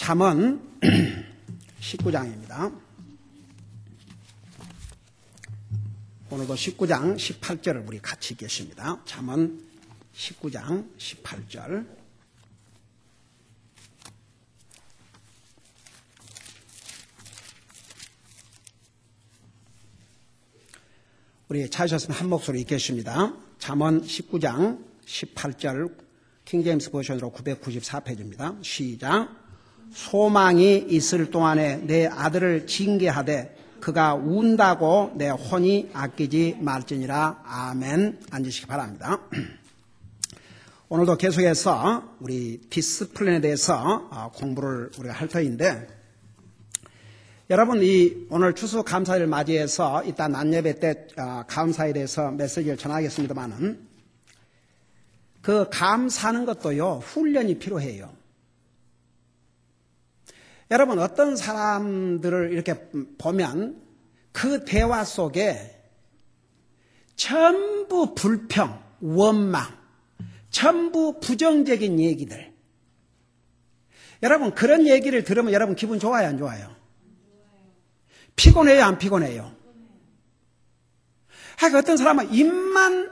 잠언 19장입니다. 오늘도 19장 18절을 우리 같이 읽겠습니다. 잠언 19장 18절. 우리 찾으셨으면 한 목소리 읽겠습니다. 잠언 19장 18절 킹제임스 버전으로 994페이지입니다. 시작. 소망이 있을 동안에 내 아들을 징계하되 그가 운다고 내 혼이 아끼지 말지니라. 아멘. 앉으시기 바랍니다. 오늘도 계속해서 우리 디스플린에 대해서 공부를 우리가 할 터인데, 여러분 오늘 추수 감사일을 맞이해서 이따 낮예배 때 감사에 대해서 메시지를 전하겠습니다만은, 그 감사하는 것도요 훈련이 필요해요. 여러분 어떤 사람들을 이렇게 보면 그 대화 속에 전부 불평, 원망, 전부 부정적인 얘기들. 여러분 그런 얘기를 들으면 여러분 기분 좋아요, 안 좋아요? 피곤해요, 안 피곤해요? 하여간 어떤 사람은 입만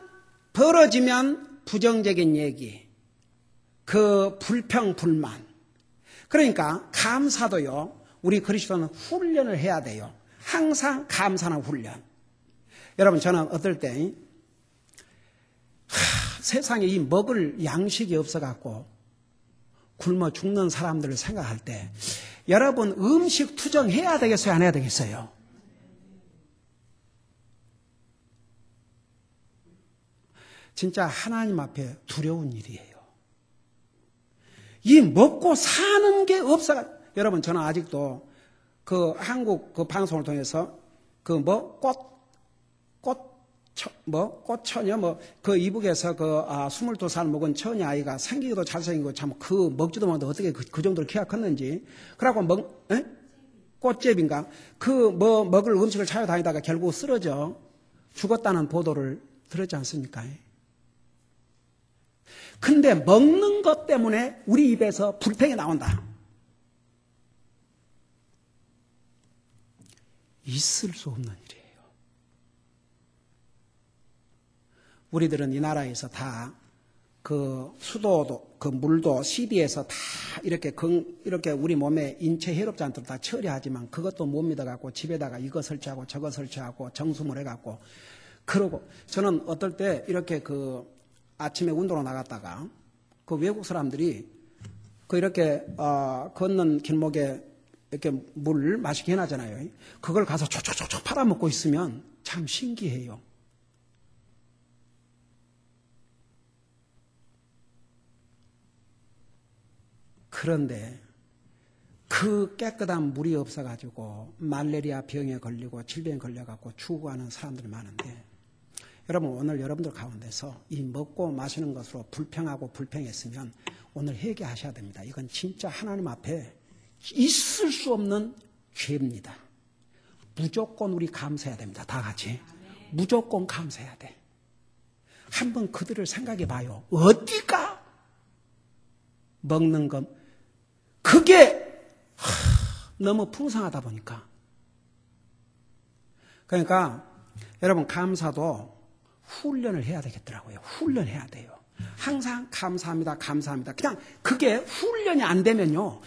벌어지면 부정적인 얘기, 그 불평, 불만. 그러니까 감사도요, 우리 그리스도는 훈련을 해야 돼요. 항상 감사하는 훈련. 여러분 저는 어떨 때 세상에 이 먹을 양식이 없어갖고 굶어 죽는 사람들을 생각할 때, 여러분 음식 투정해야 되겠어요, 안 해야 되겠어요? 진짜 하나님 앞에 두려운 일이에요. 이 먹고 사는 게 없어. 여러분 저는 아직도 그 한국 그 방송을 통해서 그 꽃처녀 그 이북에서 그 22살 먹은 처녀 아이가 생기기도 잘생기고 참 그 먹지도 못하는데 어떻게 그 정도로 키가 컸는지. 그러고 꽃제비인가 그 먹을 음식을 찾아다니다가 결국 쓰러져 죽었다는 보도를 들었지 않습니까? 근데 먹는 것 때문에 우리 입에서 불평이 나온다. 있을 수 없는 일이에요. 우리들은 이 나라에서 다 그 수도도 그 물도 CD에서 다 이렇게 우리 몸에 인체 해롭지 않도록 다 처리하지만 그것도 못 믿어갖고 집에다가 이거 설치하고 저거 설치하고 정수물 해갖고 그러고, 저는 어떨 때 이렇게 그 아침에 운동을 나갔다가 그 외국 사람들이 그 이렇게 걷는 길목에 이렇게 물 마시게 해놨잖아요. 그걸 가서 촉촉촉촉 팔아먹고 있으면 참 신기해요. 그런데 그 깨끗한 물이 없어가지고 말레리아 병에 걸리고 질병에 걸려갖고 죽어가는 사람들이 많은데, 여러분 오늘 여러분들 가운데서 이 먹고 마시는 것으로 불평하고 불평했으면 오늘 회개하셔야 됩니다. 이건 진짜 하나님 앞에 있을 수 없는 죄입니다. 무조건 우리 감사해야 됩니다. 다 같이 무조건 감사해야 돼. 한번 그들을 생각해 봐요. 어디가 먹는 것 그게 너무 풍성하다 보니까. 그러니까 여러분 감사도 훈련을 해야 되겠더라고요. 훈련해야 돼요. 항상 감사합니다, 감사합니다. 그냥 그게 훈련이 안 되면요,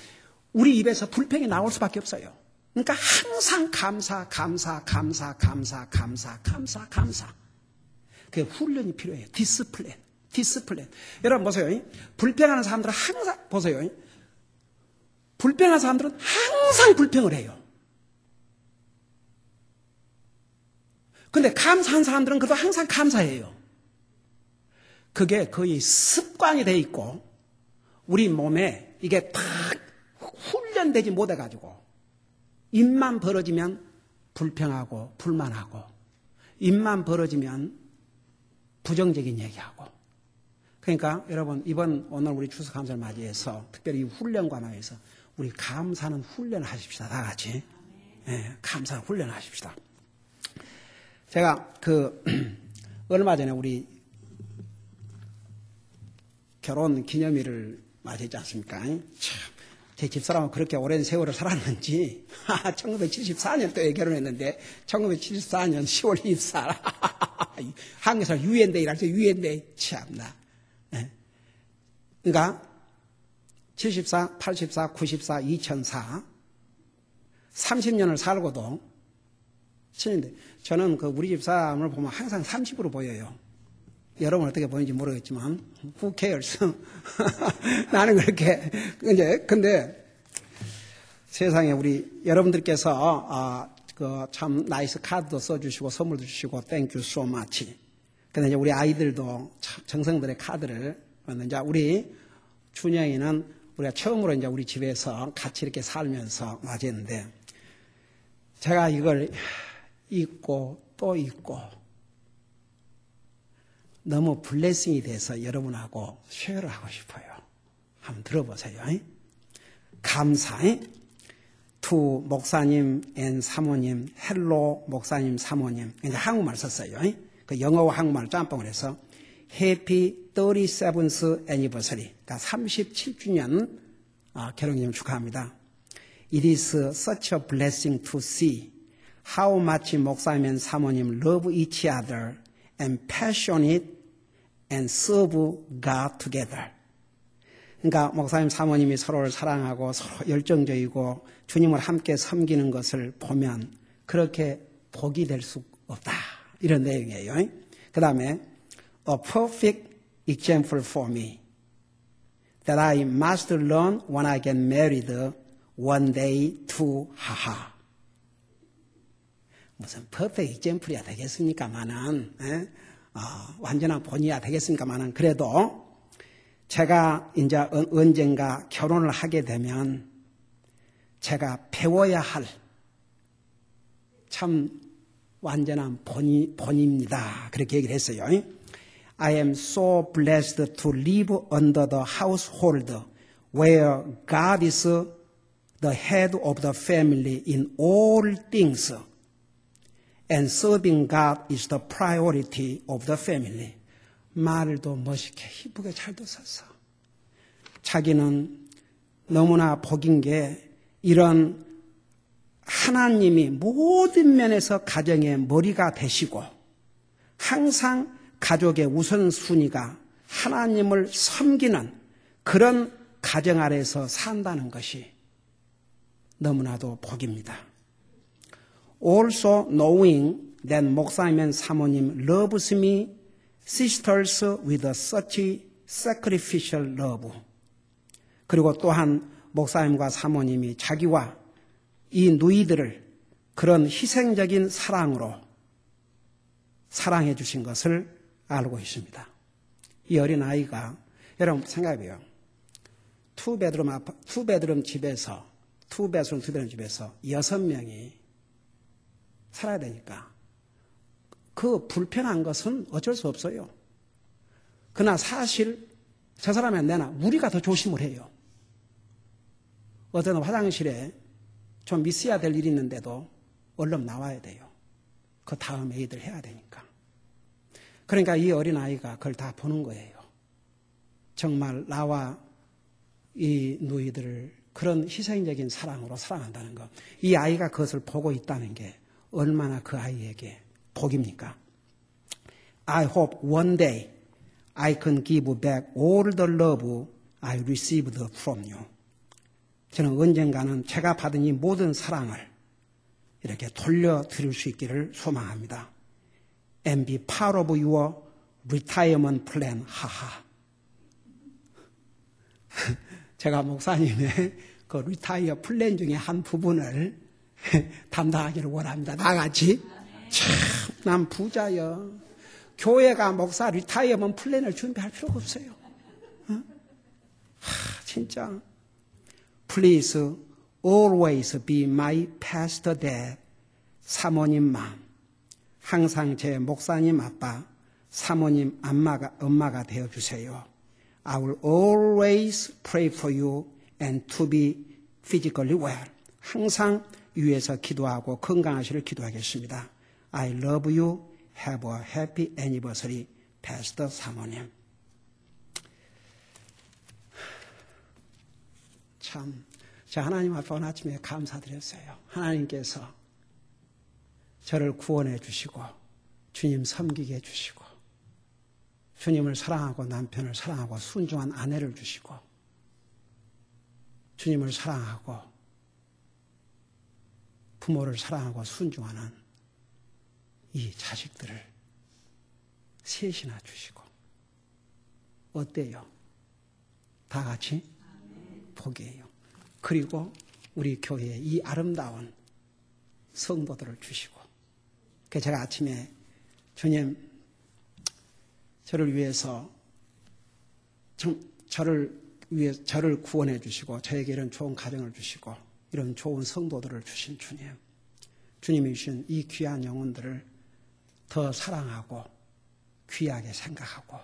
우리 입에서 불평이 나올 수밖에 없어요. 그러니까 항상 감사. 그게 훈련이 필요해요. 디스플린. 여러분 보세요. 불평하는 사람들은 항상 보세요. 불평하는 사람들은 항상 불평을 해요. 근데 감사한 사람들은 그래도 항상 감사해요. 그게 거의 습관이 돼 있고 우리 몸에 이게 딱 훈련되지 못해가지고 입만 벌어지면 불평하고 불만하고, 입만 벌어지면 부정적인 얘기하고. 그러니까 여러분 오늘 우리 추수감사를 맞이해서 특별히 이 훈련과 관련해서 우리 감사는 훈련을 하십시다. 다 같이. 네, 감사는 훈련을 하십시다. 제가 얼마 전에 우리 결혼 기념일을 맞이했지 않습니까? 참 제 집사람은 그렇게 오랜 세월을 살았는지 1974년도에 결혼했는데 1974년 10월 24일 한국에서 유엔데이라죠. 유엔데이. 참나. 그러니까 74, 84, 94, 2004 30년을 살고도 저는 그 우리 집사람을 보면 항상 30으로 보여요. 여러분 어떻게 보는지 모르겠지만 who cares? 나는 그렇게 근데 세상에 우리 여러분들께서 참 나이스 카드도 써주시고 선물도 주시고 thank you so much. 근데 이제 우리 아이들도 정성들의 카드를 이제 우리 준영이는 우리가 처음으로 이제 우리 집에서 같이 이렇게 살면서 맞이했는데 제가 이걸 읽고 또 읽고 너무 블레싱이 돼서 여러분하고 쉐어를 하고 싶어요. 한번 들어보세요. 감사. to 목사님 앤 사모님, 헬로 목사님 사모님. 이제 한국말 썼어요. 그 영어와 한국말 짬뽕을 해서 Happy 37th Anniversary. 그러니까 37주년 결혼기념 축하합니다. It is such a blessing to see how much 목사님 앤 사모님 love each other and passionate and serve God together. 그러니까 목사님 사모님이 서로를 사랑하고 서로 열정적이고 주님을 함께 섬기는 것을 보면 그렇게 복이 될 수 없다. 이런 내용이에요. 그 다음에 A perfect example for me that I must learn when I get married one day to 하하. 무슨 perfect example이야 되겠습니까마는 완전한 본이야 되겠습니까마는 그래도 제가 이제 언젠가 결혼을 하게 되면 제가 배워야 할 참 완전한 본입니다. 그렇게 얘기를 했어요. I am so blessed to live under the household where God is the head of the family in all things and serving God is the priority of the family. 말도 멋있게 이쁘게 잘도 썼어. 자기는 너무나 복인 게 이런 하나님이 모든 면에서 가정의 머리가 되시고 항상 가족의 우선순위가 하나님을 섬기는 그런 가정 아래에서 산다는 것이 너무나도 복입니다. Also knowing that 목사님 and 사모님 loves me sisters with such sacrificial love. 그리고 또한 목사님과 사모님이 자기와 이 누이들을 그런 희생적인 사랑으로 사랑해 주신 것을 알고 있습니다. 이 어린아이가 여러분 생각해봐요. 투베드룸 집에서 6명이 살아야 되니까 그 불편한 것은 어쩔 수 없어요. 그러나 사실 저 사람이 안 되나 우리가 더 조심을 해요. 어떤 화장실에 좀 있어야 될 일이 있는데도 얼른 나와야 돼요. 그 다음 애들 해야 되니까. 그러니까 이 어린아이가 그걸 다 보는 거예요. 정말 나와 이 누이들을 그런 희생적인 사랑으로 사랑한다는 것. 이 아이가 그것을 보고 있다는 게 얼마나 그 아이에게 복입니까? I hope one day I can give back all the love I received from you. 저는 언젠가는 제가 받은 이 모든 사랑을 이렇게 돌려드릴 수 있기를 소망합니다. And be part of your retirement plan. 하하. 제가 목사님의 그 리타이어 플랜 중에 한 부분을 담당하기를 원합니다. 나같이. 참, 난 부자여. 교회가 목사 리타이어먼 플랜을 준비할 필요가 없어요. 진짜. Please always be my pastor dad. 사모님 맘. 항상 제 목사님 아빠, 사모님 엄마가 되어주세요. I will always pray for you and to be physically well. 항상 위에서 기도하고 건강하시를 기도하겠습니다. I love you. Have a happy anniversary, Pastor 사모님. 참 제가 하나님 앞에 오늘 아침에 감사드렸어요. 하나님께서 저를 구원해 주시고 주님 섬기게 해주시고 주님을 사랑하고 남편을 사랑하고 순종한 아내를 주시고 주님을 사랑하고 부모를 사랑하고 순종하는 이 자식들을 셋이나 주시고 어때요? 다 같이 복이에요. 그리고 우리 교회에 이 아름다운 성도들을 주시고 그래서 제가 아침에 주님 저를 위해서 저를 구원해 주시고 저에게 이런 좋은 가정을 주시고 이런 좋은 성도들을 주신 주님, 주님이 주신 이 귀한 영혼들을 더 사랑하고 귀하게 생각하고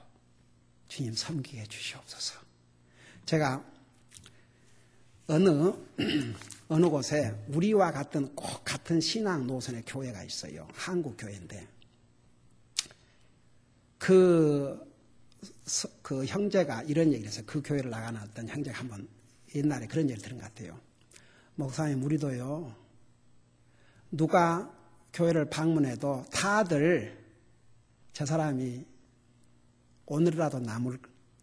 주님 섬기게 해 주시옵소서. 제가 어느 곳에 우리와 꼭 같은 신앙 노선의 교회가 있어요. 한국 교회인데 그 형제가 이런 얘기를 했어요. 그 교회를 나가는 어떤 형제가 한번 옛날에 그런 얘기를 들은 것 같아요. 목사님, 우리도요, 누가 교회를 방문해도 다들 저 사람이 오늘이라도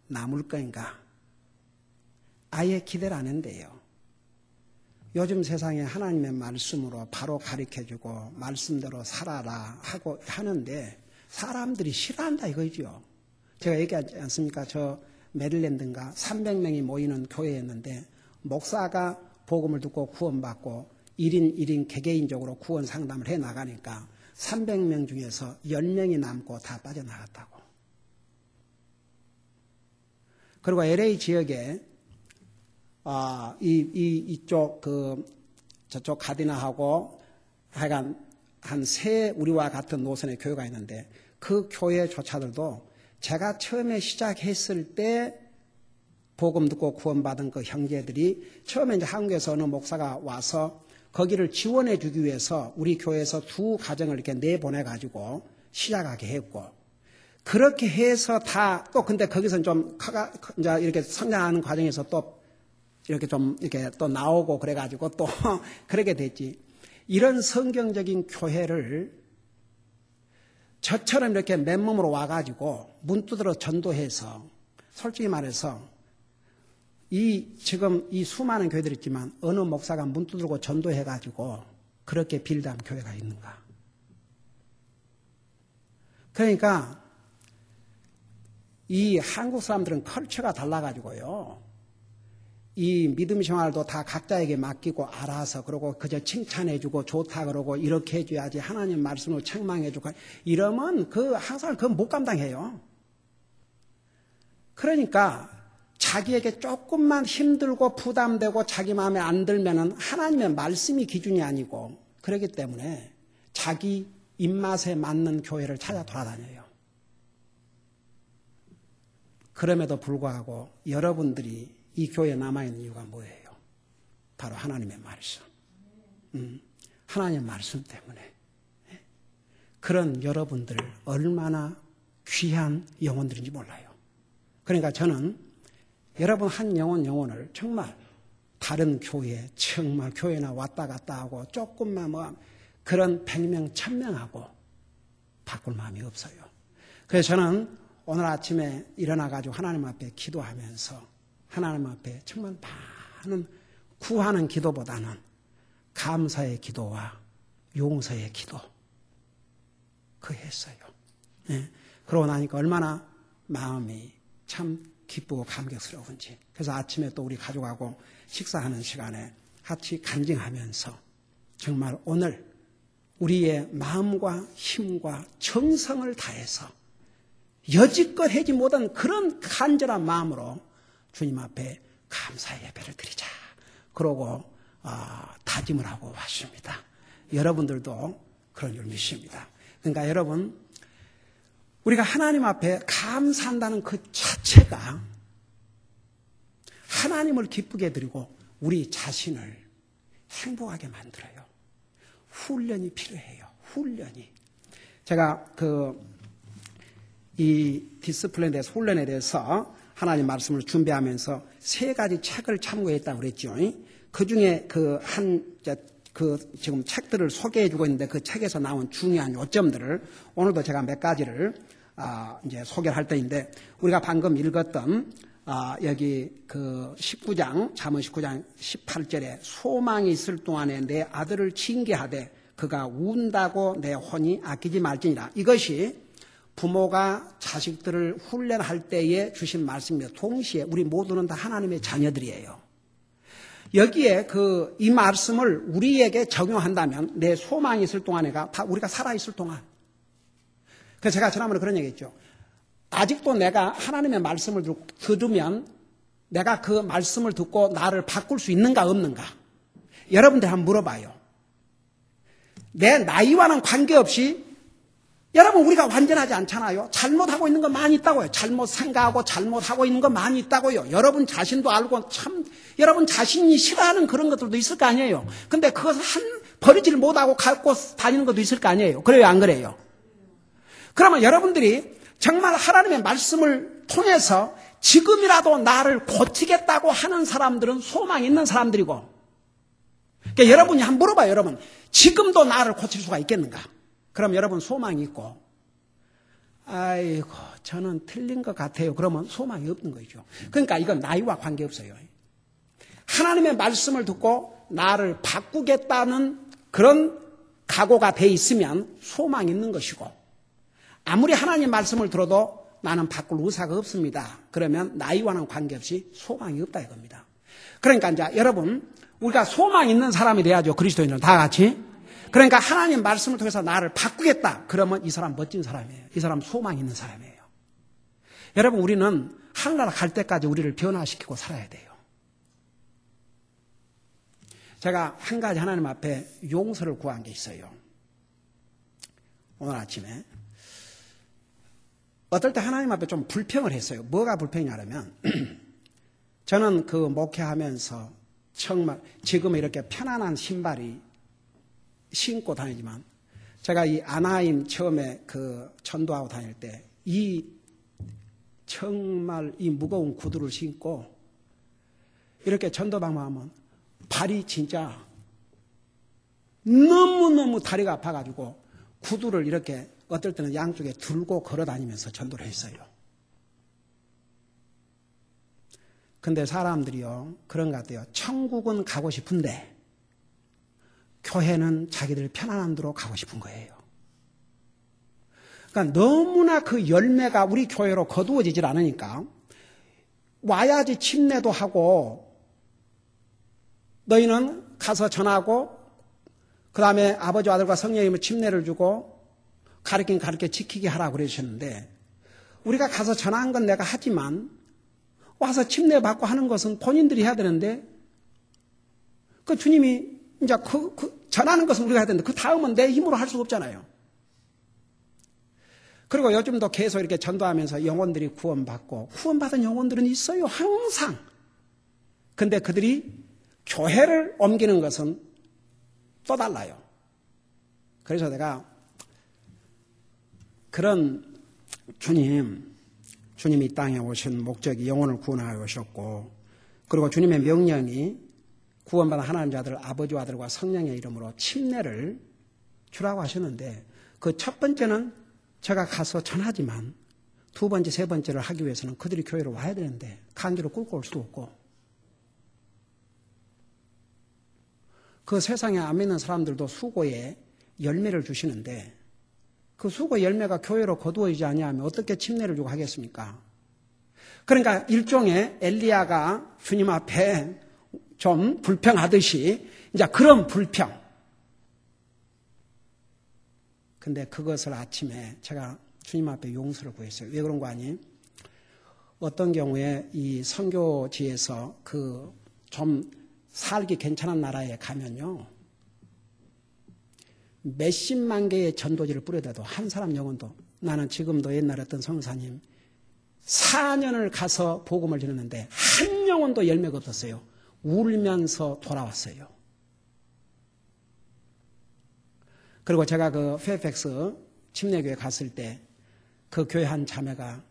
남을 거인가 아예 기대를 안 한대요. 요즘 세상에 하나님의 말씀으로 바로 가르쳐주고 말씀대로 살아라 하고 하는데 사람들이 싫어한다 이거죠. 제가 얘기하지 않습니까? 저 메릴랜드인가 300명이 모이는 교회였는데 목사가 복음을 듣고 구원받고 1인 개개인적으로 구원 상담을 해 나가니까 300명 중에서 10명이 남고 다 빠져나갔다고. 그리고 LA 지역에 이쪽 저쪽 가디나하고 하여간 한 세 우리와 같은 노선의 교회가 있는데 그 교회조차들도 제가 처음에 시작했을 때 복음 듣고 구원받은 그 형제들이 처음에 이제 한국에서 어느 목사가 와서 거기를 지원해 주기 위해서 우리 교회에서 두 가정을 이렇게 내보내가지고 시작하게 했고 그렇게 해서 또 근데 거기서 좀 이제 이렇게 성장하는 과정에서 또 이렇게 좀 이렇게 또 나오고 그래가지고 또 그렇게 됐지. 이런 성경적인 교회를 저처럼 이렇게 맨몸으로 와가지고 문 두드려 전도해서 솔직히 말해서 지금 이 수많은 교회들이 있지만 어느 목사가 문 두드리고 전도해가지고 그렇게 빌드한 교회가 있는가. 그러니까 이 한국 사람들은 컬처가 달라가지고요. 이 믿음 생활도 다 각자에게 맡기고 알아서 그러고 그저 칭찬해주고 좋다 그러고 이렇게 해줘야지 하나님 말씀으로 책망해주고 이러면 항상 그건 못 감당해요. 그러니까 자기에게 조금만 힘들고 부담되고 자기 마음에 안 들면은 하나님의 말씀이 기준이 아니고 그렇기 때문에 자기 입맛에 맞는 교회를 찾아 돌아다녀요. 그럼에도 불구하고 여러분들이 이 교회에 남아있는 이유가 뭐예요? 바로 하나님의 말씀. 하나님의 말씀 때문에. 그런 여러분들 얼마나 귀한 영혼들인지 몰라요. 그러니까 저는 여러분 한 영혼을 정말 다른 교회, 정말 교회나 왔다 갔다 하고 조금만 그런 100명, 1000명하고 바꿀 마음이 없어요. 그래서 저는 오늘 아침에 일어나가지고 하나님 앞에 기도하면서 하나님 앞에 정말 많은 구하는 기도보다는 감사의 기도와 용서의 기도 그 했어요. 네. 그러고 나니까 얼마나 마음이 참 기쁘고 감격스러운지. 그래서 아침에 또 우리 가족하고 식사하는 시간에 같이 간증하면서 정말 오늘 우리의 마음과 힘과 정성을 다해서 여지껏 하지 못한 그런 간절한 마음으로 주님 앞에 감사의 예배를 드리자. 그러고 다짐을 하고 왔습니다. 여러분들도 그런 줄 믿습니다. 그러니까 여러분 우리가 하나님 앞에 감사한다는 그 자체가 하나님을 기쁘게 드리고 우리 자신을 행복하게 만들어요. 훈련이 필요해요. 훈련이. 제가 이 디스플레이에 대해서 훈련에 대해서 하나님 말씀을 준비하면서 세 가지 책을 참고했다고 그랬죠. 그 중에 지금 책들을 소개해 주고 있는데 그 책에서 나온 중요한 요점들을 오늘도 제가 몇 가지를 이제 소개를 할 때인데, 우리가 방금 읽었던 여기 그 19장, 잠언 19장 18절에 소망이 있을 동안에 내 아들을 징계하되 그가 운다고 내 혼이 아끼지 말지니라. 이것이 부모가 자식들을 훈련할 때에 주신 말씀입니다. 동시에 우리 모두는 다 하나님의 자녀들이에요. 여기에 이 말씀을 우리에게 적용한다면 내 소망이 있을 동안에가 다 우리가 살아있을 동안. 그래서 제가 지난번에 그런 얘기 했죠. 아직도 내가 하나님의 말씀을 들으면 내가 그 말씀을 듣고 나를 바꿀 수 있는가 없는가. 여러분들 한번 물어봐요. 내 나이와는 관계없이, 여러분 우리가 완전하지 않잖아요. 잘못하고 있는 거 많이 있다고요. 잘못 생각하고 잘못하고 있는 거 많이 있다고요. 여러분 자신도 알고 여러분 자신이 싫어하는 그런 것들도 있을 거 아니에요. 근데 그것을 버리지를 못하고 갖고 다니는 것도 있을 거 아니에요. 그래요, 안 그래요? 그러면 여러분들이 정말 하나님의 말씀을 통해서 지금이라도 나를 고치겠다고 하는 사람들은 소망이 있는 사람들이고, 그러니까 여러분이 한번 물어봐요. 여러분 지금도 나를 고칠 수가 있겠는가? 그럼 여러분 소망이 있고, 아이고 저는 틀린 것 같아요. 그러면 소망이 없는 거죠. 그러니까 이건 나이와 관계없어요. 하나님의 말씀을 듣고 나를 바꾸겠다는 그런 각오가 돼 있으면 소망이 있는 것이고, 아무리 하나님 말씀을 들어도 나는 바꿀 의사가 없습니다. 그러면 나이와는 관계없이 소망이 없다 이겁니다. 그러니까 이제 여러분 우리가 소망 있는 사람이 돼야죠. 그리스도인은 다 같이. 그러니까 하나님 말씀을 통해서 나를 바꾸겠다. 그러면 이 사람 멋진 사람이에요. 이 사람 소망 있는 사람이에요. 여러분 우리는 하늘나라 갈 때까지 우리를 변화시키고 살아야 돼요. 제가 한 가지 하나님 앞에 용서를 구한 게 있어요. 오늘 아침에. 어떨 때 하나님 앞에 좀 불평을 했어요. 뭐가 불평이냐면 저는 그 목회하면서 정말 지금 이렇게 편안한 신발이 신고 다니지만, 제가 이 아나임 처음에 그 전도하고 다닐 때 정말 이 무거운 구두를 신고 이렇게 전도방문하면 발이 진짜 너무너무 다리가 아파가지고 구두를 이렇게 어떨 때는 양쪽에 들고 걸어 다니면서 전도를 했어요. 근데 사람들이요, 그런 것 같아요. 천국은 가고 싶은데 교회는 자기들 편안한 데로 가고 싶은 거예요. 그러니까 너무나 그 열매가 우리 교회로 거두어지질 않으니까 와야지 침례도 하고, 너희는 가서 전하고 그 다음에 아버지 아들과 성령님을 침례를 주고 가르쳐 지키게 하라고 그러셨는데, 우리가 가서 전하는 건 내가 하지만 와서 침례 받고 하는 것은 본인들이 해야 되는데, 그 주님이 이제 전하는 것은 우리가 해야 되는데 그 다음은 내 힘으로 할 수가 없잖아요. 그리고 요즘도 계속 이렇게 전도하면서 영혼들이 구원받고, 구원받은 영혼들은 있어요, 항상. 근데 그들이 교회를 옮기는 것은 또 달라요. 그래서 내가 그런 주님이 이 땅에 오신 목적이 영혼을 구원하여 오셨고, 그리고 주님의 명령이 구원받은 하나님 자들 아버지와 아들과 성령의 이름으로 침례를 주라고 하셨는데, 그 첫 번째는 제가 가서 전하지만 두 번째, 세 번째를 하기 위해서는 그들이 교회로 와야 되는데 감기로 꿇고 올 수도 없고, 그 세상에 안 믿는 사람들도 수고의 열매를 주시는데 그 수고 열매가 교회로 거두어지지 아니하면 어떻게 침례를 주고 하겠습니까? 그러니까 일종의 엘리야가 주님 앞에 좀 불평하듯이 이제 그런 불평. 근데 그것을 아침에 제가 주님 앞에 용서를 구했어요. 왜 그런 거 아니? 어떤 경우에 이 선교지에서 그 좀 살기 괜찮은 나라에 가면요, 몇십만 개의 전도지를 뿌려대도 한 사람 영혼도, 나는 지금도 옛날에 어떤 성사님 4년을 가서 복음을 전했는데 한 영혼도 열매가 없었어요. 울면서 돌아왔어요. 그리고 제가 그 페어팩스 침례교회 갔을 때 그 교회 한 자매가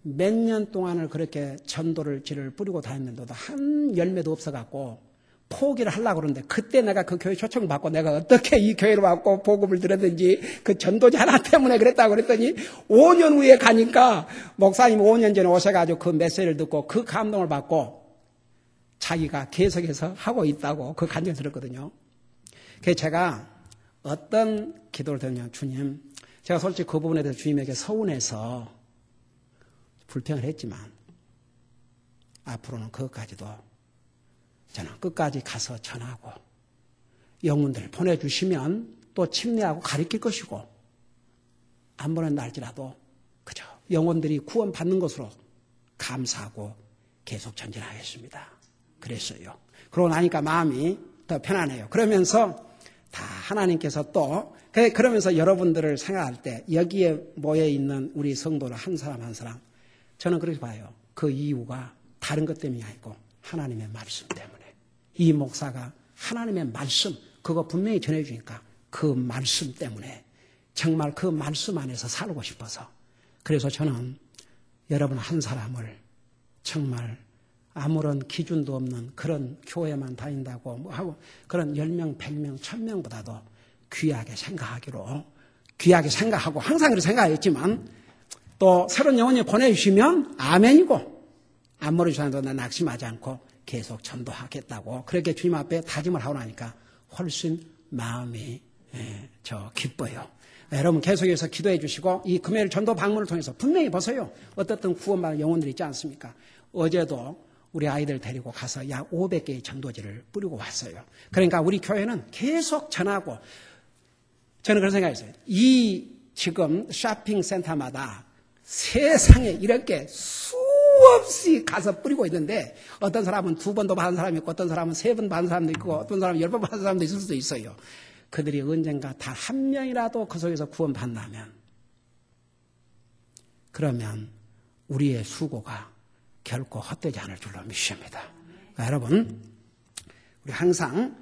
몇 년 동안을 그렇게 전도를 지를 뿌리고 다녔는데도 한 열매도 없어갖고 포기를 하려고 그러는데 그때 내가 그 교회 초청받고 내가 어떻게 이 교회로 왔고 복음을 들었는지 그 전도지 하나 때문에 그랬다고 그랬더니 5년 후에 가니까 목사님 5년 전에 오셔가지고 그 메시지를 듣고 그 감동을 받고 자기가 계속해서 하고 있다고 그 간증을 들었거든요. 그래서 제가 어떤 기도를 드렸냐면 주님, 제가 솔직히 그 부분에 대해서 주님에게 서운해서 불평을 했지만 앞으로는 그것까지도 저는 끝까지 가서 전하고 영혼들을 보내주시면 또 침례하고 가르칠 것이고 안 보낸다 할지라도 그저 영혼들이 구원받는 것으로 감사하고 계속 전진하겠습니다. 그랬어요. 그러고 나니까 마음이 더 편안해요. 그러면서 다 하나님께서 또 그러면서 여러분들을 생각할 때 여기에 모여있는 우리 성도를 한 사람 한 사람 저는 그렇게 봐요. 그 이유가 다른 것 때문이 아니고 하나님의 말씀 때문에. 이 목사가 하나님의 말씀 그거 분명히 전해주니까 그 말씀 때문에 정말 그 말씀 안에서 살고 싶어서 그래서 저는 여러분 한 사람을 정말 아무런 기준도 없는 그런 교회만 다닌다고 뭐 하고 그런 10명, 100명, 1000명보다도 귀하게 생각하고 항상 그렇게 생각했지만 또 새로운 영혼이 보내주시면 아멘이고 안 보내주셔도 난 낙심하지 않고 계속 전도하겠다고 그렇게 주님 앞에 다짐을 하고 나니까 훨씬 마음이 기뻐요. 여러분 계속해서 기도해 주시고 이 금요일 전도 방문을 통해서 분명히 보세요. 어떻든 구원받은 영혼들이 있지 않습니까? 어제도 우리 아이들 데리고 가서 약 500개의 전도지를 뿌리고 왔어요. 그러니까 우리 교회는 계속 전하고 저는 그런 생각이 있어요. 이 지금 쇼핑센터마다 세상에 이렇게 수없이 가서 뿌리고 있는데 어떤 사람은 2번도 받은 사람이 있고 어떤 사람은 3번 받은 사람도 있고 어떤 사람은 10번 받은 사람도 있을 수도 있어요. 그들이 언젠가 단 한 명이라도 그 속에서 구원받는다면 그러면 우리의 수고가 결코 헛되지 않을 줄로 믿습니다. 그러니까 여러분 우리 항상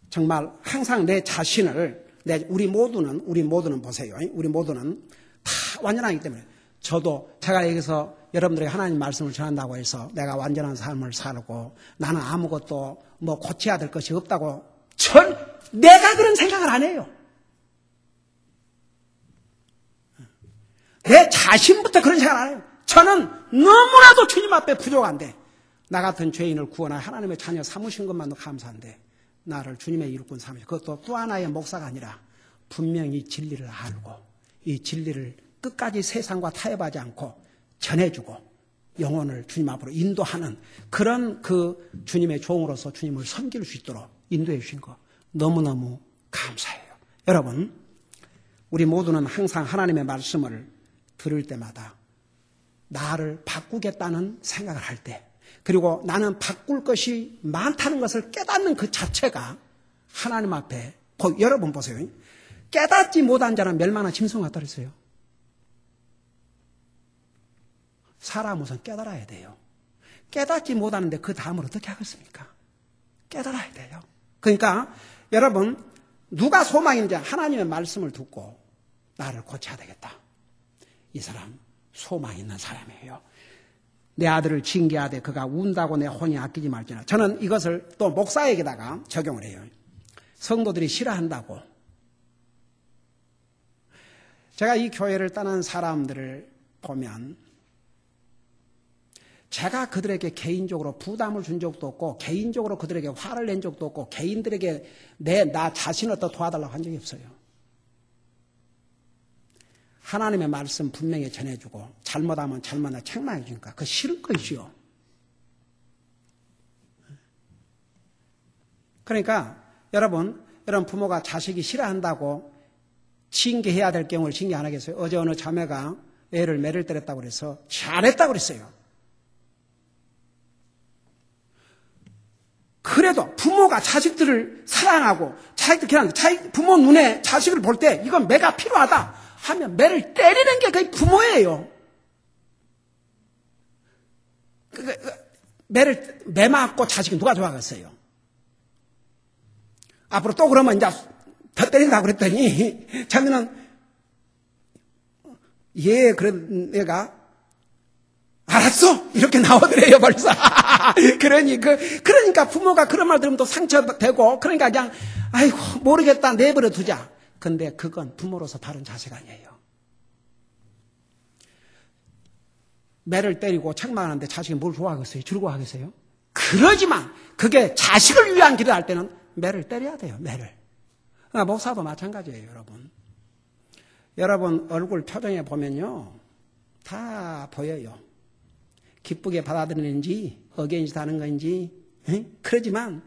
정말 항상 내 자신을 우리 모두는 보세요. 우리 모두는 다 완전하기 때문에 저도 제가 여기서 여러분들에게 하나님 말씀을 전한다고 해서 내가 완전한 삶을 살고 나는 아무것도 뭐 고쳐야 될 것이 없다고 내가 그런 생각을 안 해요. 내 자신부터 그런 생각을 안 해요. 저는 너무나도 주님 앞에 부족한데 나 같은 죄인을 구원할 하나님의 자녀 삼으신 것만도 감사한데 나를 주님의 일꾼 삼으신 그것도 또 하나의 목사가 아니라 분명히 진리를 알고 이 진리를 끝까지 세상과 타협하지 않고 전해주고 영혼을 주님 앞으로 인도하는 그런 그 주님의 종으로서 주님을 섬길 수 있도록 인도해 주신 거 너무너무 감사해요. 여러분 우리 모두는 항상 하나님의 말씀을 들을 때마다 나를 바꾸겠다는 생각을 할 때 그리고 나는 바꿀 것이 많다는 것을 깨닫는 그 자체가 하나님 앞에 여러분 보세요. 깨닫지 못한 자는 멸망한 짐승 같다 그랬어요. 사람은 우선 깨달아야 돼요. 깨닫지 못하는데 그 다음을 어떻게 하겠습니까? 깨달아야 돼요. 그러니까 여러분 누가 소망인지 하나님의 말씀을 듣고 나를 고쳐야 되겠다. 이 사람 소망 있는 사람이에요. 내 아들을 징계하되 그가 운다고 내 혼이 아끼지 말지나. 저는 이것을 또 목사에게다가 적용을 해요. 성도들이 싫어한다고. 제가 이 교회를 떠난 사람들을 보면 제가 그들에게 개인적으로 부담을 준 적도 없고 개인적으로 그들에게 화를 낸 적도 없고 개인들에게 나 자신을 더 도와달라고 한 적이 없어요. 하나님의 말씀 분명히 전해주고 잘못하면 잘못나 책망해 주니까 그거 싫은 것이요. 그러니까 여러분 부모가 자식이 싫어한다고 징계해야 될 경우를 징계 안 하겠어요? 어제 어느 자매가 애를 매를 때렸다고 그래서 잘했다고 그랬어요. 그래도 부모가 자식들을 사랑하고 부모 눈에 자식을 볼 때 이건 매가 필요하다 하면 매를 때리는 게 거의 부모예요. 매 맞고 자식은 누가 좋아하겠어요? 앞으로 또 그러면 이제 더 때린다고 그랬더니 자기는 그래 내가 알았어? 이렇게 나오더래요, 벌써. 그러니까 부모가 그런 말 들으면 또 상처되고, 그러니까 그냥, 아이고, 모르겠다, 내버려 두자. 근데 그건 부모로서 바른 자세가 아니에요. 매를 때리고 책망하는데 자식이 뭘 좋아하겠어요? 즐거워하겠어요? 그러지만, 그게 자식을 위한 기도할 때는 매를 때려야 돼요, 매를. 그러니까 목사도 마찬가지예요, 여러분. 여러분 얼굴 표정에 보면요, 다 보여요. 기쁘게 받아들이는지 어게인스트 하는 건지. 그러지만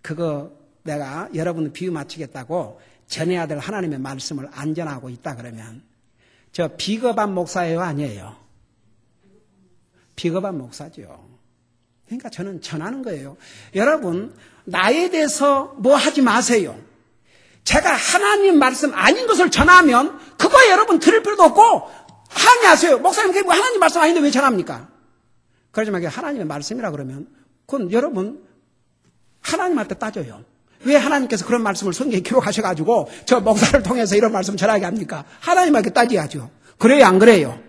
그거 내가 여러분 비유 맞추겠다고 전해야 될 하나님의 말씀을 안 전하고 있다 그러면 저 비겁한 목사예요, 아니에요? 비겁한 목사죠. 그러니까 저는 전하는 거예요. 여러분 나에 대해서 뭐 하지 마세요. 제가 하나님 말씀 아닌 것을 전하면 그거 여러분 들을 필요도 없고 항의하세요. 목사님, 그게 하나님 말씀 아닌데 왜 전합니까? 그러지만 그게 하나님의 말씀이라 그러면 그건 여러분 하나님한테 따져요. 왜 하나님께서 그런 말씀을 성경에 기록하셔가지고 저 목사를 통해서 이런 말씀 전하게 합니까? 하나님한테 따져야죠. 그래요, 안 그래요?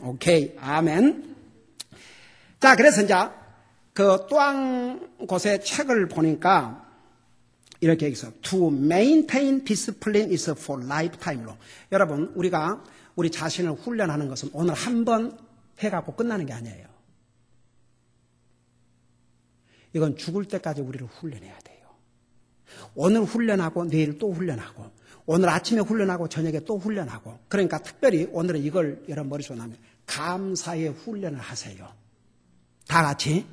오케이. 아멘. 자, 그래서 이제 그 또 한 곳의 책을 보니까 이렇게 있어. To maintain discipline is for lifetime로. 여러분, 우리가 우리 자신을 훈련하는 것은 오늘 한 번 해갖고 끝나는 게 아니에요. 이건 죽을 때까지 우리를 훈련해야 돼요. 오늘 훈련하고 내일 또 훈련하고 오늘 아침에 훈련하고 저녁에 또 훈련하고. 그러니까 특별히 오늘은 이걸 여러분 머릿속에 나면 감사의 훈련을 하세요. 다 같이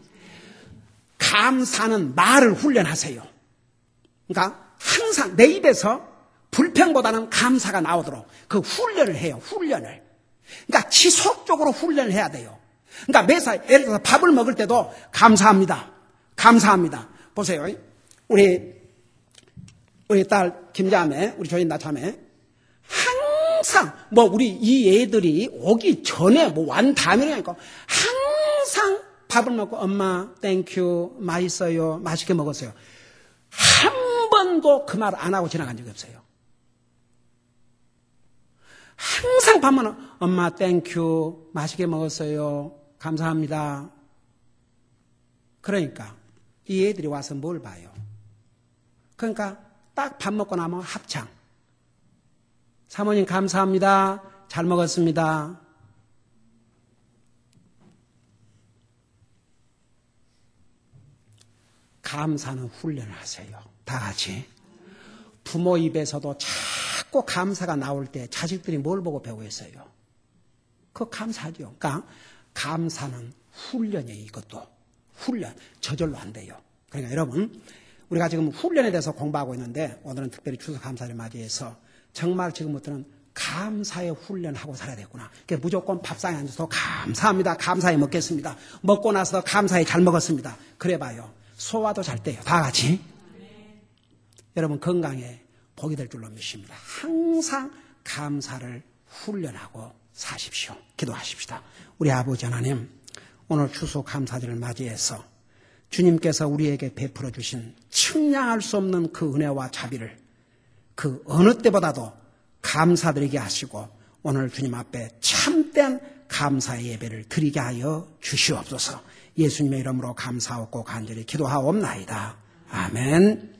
감사는 말을 훈련하세요. 그러니까 항상 내 입에서 불평보다는 감사가 나오도록 그 훈련을 해요. 훈련을. 그러니까 지속적으로 훈련을 해야 돼요. 그러니까 매사 예를 들어서 밥을 먹을 때도 감사합니다. 감사합니다. 보세요. 우리 딸 김자매, 우리 조인 나자매 항상 뭐 우리 이 애들이 오기 전에 뭐 완 다음이라니까 항상 밥을 먹고 엄마 땡큐 맛있어요. 맛있게 먹었어요. 한 번도 그 말 안 하고 지나간 적이 없어요. 항상 밥 먹는 엄마 땡큐 맛있게 먹었어요. 감사합니다. 그러니까 이 애들이 와서 뭘 봐요? 그러니까 딱 밥 먹고 나면 합창. 사모님 감사합니다. 잘 먹었습니다. 감사는 훈련을 하세요. 다 같이. 부모 입에서도 자꾸 감사가 나올 때 자식들이 뭘 보고 배우고 있어요? 그거 감사죠. 그러니까 감사는 훈련이에요. 이것도. 훈련. 저절로 안 돼요. 그러니까 여러분 우리가 지금 훈련에 대해서 공부하고 있는데 오늘은 특별히 추수감사를 맞이해서 정말 지금부터는 감사의 훈련하고 살아야 되겠구나. 그러니까 무조건 밥상에 앉아서 감사합니다. 감사히 먹겠습니다. 먹고 나서 감사히 잘 먹었습니다. 그래 봐요. 소화도 잘 돼요. 다 같이. 여러분 건강에 복이 될 줄로 믿습니다. 항상 감사를 훈련하고 사십시오. 기도하십시다. 우리 아버지 하나님, 오늘 추수감사절을 맞이해서 주님께서 우리에게 베풀어 주신 측량할 수 없는 그 은혜와 자비를 그 어느 때보다도 감사드리게 하시고 오늘 주님 앞에 참된 감사의 예배를 드리게 하여 주시옵소서. 예수님의 이름으로 감사하고 간절히 기도하옵나이다. 아멘.